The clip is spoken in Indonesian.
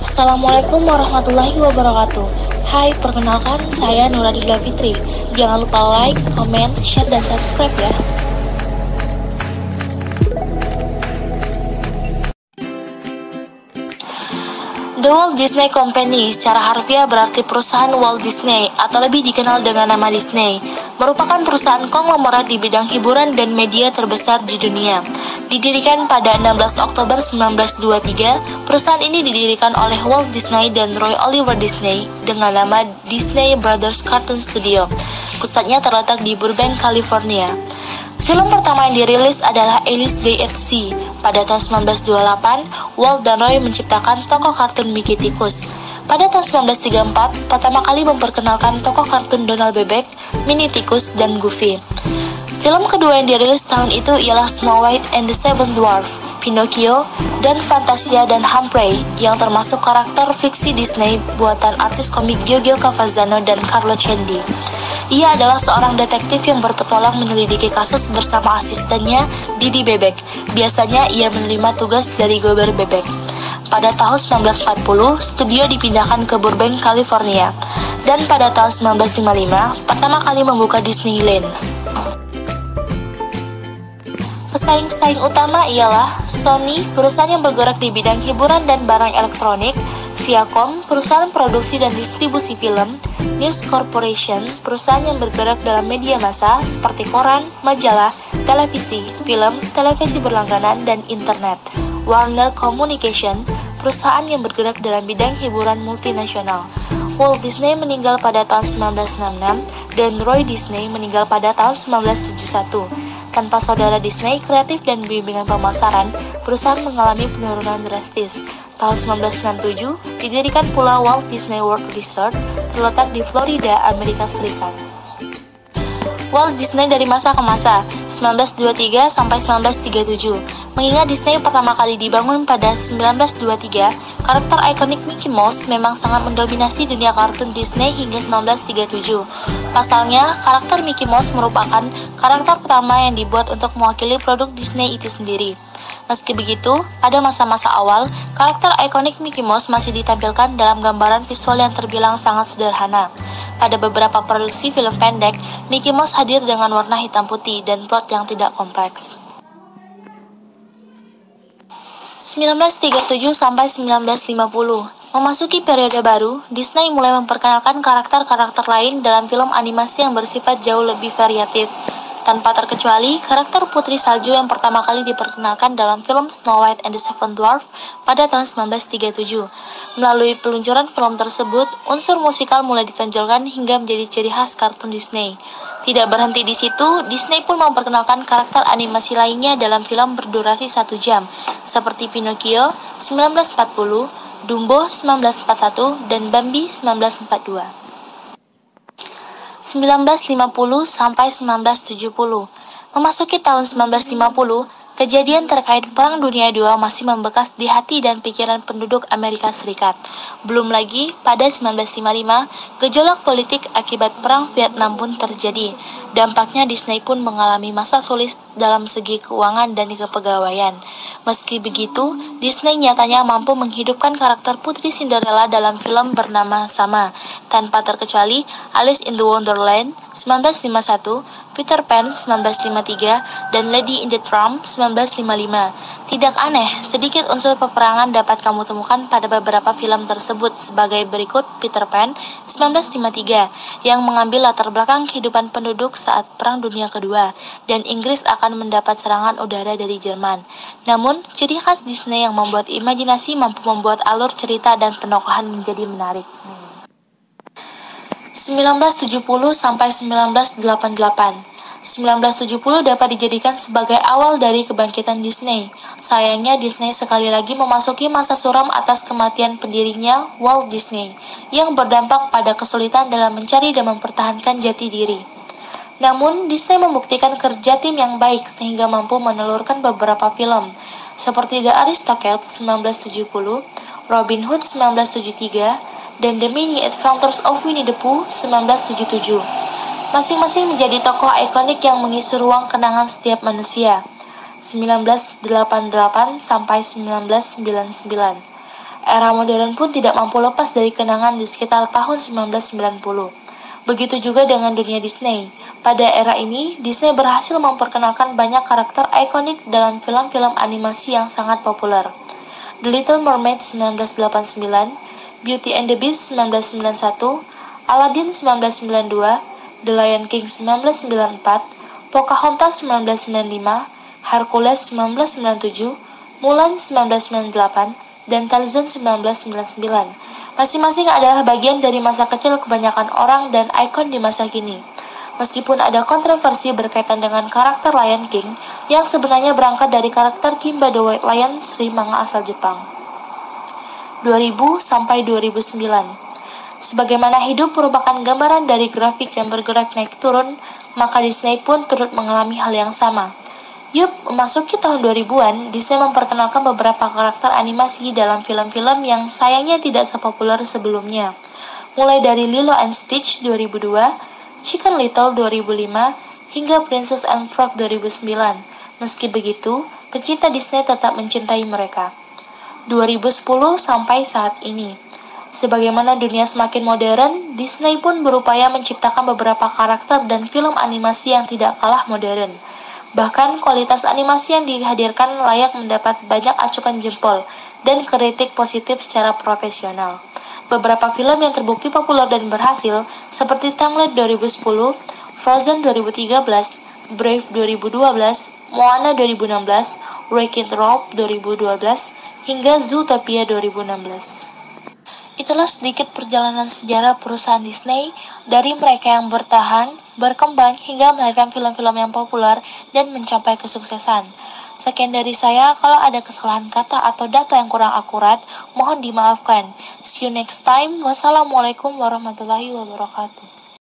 Assalamualaikum warahmatullahi wabarakatuh. Hai, perkenalkan saya Nuradila Fitri. Jangan lupa like, comment, share, dan subscribe ya. The Walt Disney Company secara harfiah berarti perusahaan Walt Disney atau lebih dikenal dengan nama Disney, merupakan perusahaan konglomerat di bidang hiburan dan media terbesar di dunia. Didirikan pada 16 Oktober 1923, perusahaan ini didirikan oleh Walt Disney dan Roy Oliver Disney dengan nama Disney Brothers Cartoon Studio. Pusatnya terletak di Burbank, California. Film pertama yang dirilis adalah Alice Day at Sea. Pada tahun 1928, Walt dan Roy menciptakan tokoh kartun Mickey Tikus. Pada tahun 1934, pertama kali memperkenalkan tokoh kartun Donald Bebek, Minnie Tikus, dan Goofy. Film kedua yang dirilis tahun itu ialah Snow White and the Seven Dwarfs, Pinocchio, dan Fantasia dan Humphrey, yang termasuk karakter fiksi Disney buatan artis komik Giorgio Cavazzano dan Carlo Chendi. Ia adalah seorang detektif yang berpetualang menyelidiki kasus bersama asistennya, Didi Bebek. Biasanya ia menerima tugas dari Gober Bebek. Pada tahun 1940, studio dipindahkan ke Burbank, California. Dan pada tahun 1955, pertama kali membuka Disneyland. Pesaing-pesaing utama ialah Sony, perusahaan yang bergerak di bidang hiburan dan barang elektronik, Viacom, perusahaan produksi dan distribusi film, News Corporation, perusahaan yang bergerak dalam media massa seperti koran, majalah, televisi, film, televisi berlangganan, dan internet, Warner Communication, perusahaan yang bergerak dalam bidang hiburan multinasional. Walt Disney meninggal pada tahun 1966 dan Roy Disney meninggal pada tahun 1971. Tanpa saudara Disney, kreatif dan bimbingan pemasaran, perusahaan mengalami penurunan drastis. Tahun 1967, didirikan pula Walt Disney World Resort, terletak di Florida, Amerika Serikat. Walt Disney dari masa ke masa, 1923 sampai 1937. Mengingat Disney pertama kali dibangun pada 1923, karakter ikonik Mickey Mouse memang sangat mendominasi dunia kartun Disney hingga 1937. Pasalnya, karakter Mickey Mouse merupakan karakter pertama yang dibuat untuk mewakili produk Disney itu sendiri. Meski begitu, pada masa-masa awal, karakter ikonik Mickey Mouse masih ditampilkan dalam gambaran visual yang terbilang sangat sederhana. Pada beberapa produksi film pendek, Mickey Mouse hadir dengan warna hitam putih dan plot yang tidak kompleks. 1937 sampai 1950. Memasuki periode baru, Disney mulai memperkenalkan karakter-karakter lain dalam film animasi yang bersifat jauh lebih variatif. Tanpa terkecuali, karakter Putri Salju yang pertama kali diperkenalkan dalam film Snow White and the Seven Dwarfs pada tahun 1937. Melalui peluncuran film tersebut, unsur musikal mulai ditonjolkan hingga menjadi ciri khas kartun Disney. Tidak berhenti di situ, Disney pun memperkenalkan karakter animasi lainnya dalam film berdurasi 1 jam, seperti Pinocchio 1940, Dumbo 1941, dan Bambi 1942. 1950 sampai 1970. Memasuki tahun 1950, kejadian terkait Perang Dunia II masih membekas di hati dan pikiran penduduk Amerika Serikat. Belum lagi, pada 1955, gejolak politik akibat Perang Vietnam pun terjadi. Dampaknya Disney pun mengalami masa sulit dalam segi keuangan dan kepegawaian. Meski begitu, Disney nyatanya mampu menghidupkan karakter Putri Cinderella dalam film bernama sama, tanpa terkecuali Alice in the Wonderland 1951, Peter Pan 1953, dan Lady in the Tramp 1955. Tidak aneh, sedikit unsur peperangan dapat kamu temukan pada beberapa film tersebut sebagai berikut Peter Pan 1953, yang mengambil latar belakang kehidupan penduduk saat Perang Dunia Kedua, dan Inggris akan mendapat serangan udara dari Jerman. Namun, ciri khas Disney yang membuat imajinasi mampu membuat alur cerita dan penokohan menjadi menarik. 1970 sampai 1988. 1970 dapat dijadikan sebagai awal dari kebangkitan Disney. Sayangnya Disney sekali lagi memasuki masa suram atas kematian pendirinya, Walt Disney, yang berdampak pada kesulitan dalam mencari dan mempertahankan jati diri. Namun, Disney membuktikan kerja tim yang baik sehingga mampu menelurkan beberapa film, seperti The Aristocats 1970, Robin Hood 1973, dan The Mini Adventures of Winnie the Pooh 1977. Masing-masing menjadi tokoh ikonik yang mengisi ruang kenangan setiap manusia. 1988 sampai 1999. Era modern pun tidak mampu lepas dari kenangan di sekitar tahun 1990. Begitu juga dengan dunia Disney. Pada era ini, Disney berhasil memperkenalkan banyak karakter ikonik dalam film-film animasi yang sangat populer. The Little Mermaid 1989, Beauty and the Beast 1991, Aladdin 1992, The Lion King 1994, Pocahontas 1995, Hercules 1997, Mulan 1998, dan Tarzan 1999. Masing-masing adalah bagian dari masa kecil kebanyakan orang dan ikon di masa kini. Meskipun ada kontroversi berkaitan dengan karakter Lion King yang sebenarnya berangkat dari karakter Kimba the White Lion, seri manga asal Jepang. 2000 sampai 2009. Sebagaimana hidup merupakan gambaran dari grafik yang bergerak naik turun, maka Disney pun turut mengalami hal yang sama. Yup, memasuki tahun 2000-an, Disney memperkenalkan beberapa karakter animasi dalam film-film yang sayangnya tidak sepopuler sebelumnya. Mulai dari Lilo and Stitch 2002, Chicken Little 2005, hingga Princess and Frog 2009. Meski begitu, pecinta Disney tetap mencintai mereka. 2010 sampai saat ini. Sebagaimana dunia semakin modern, Disney pun berupaya menciptakan beberapa karakter dan film animasi yang tidak kalah modern. Bahkan kualitas animasi yang dihadirkan layak mendapat banyak acukan jempol dan kritik positif secara profesional. Beberapa film yang terbukti populer dan berhasil seperti Tangled 2010, Frozen 2013, Brave 2012, Moana 2016, Wreck-It Ralph 2012, hingga Zootopia 2016. Itulah sedikit perjalanan sejarah perusahaan Disney dari mereka yang bertahan, berkembang hingga melahirkan film-film yang populer dan mencapai kesuksesan. Sekian dari saya, kalau ada kesalahan kata atau data yang kurang akurat, mohon dimaafkan. See you next time. Wassalamualaikum warahmatullahi wabarakatuh.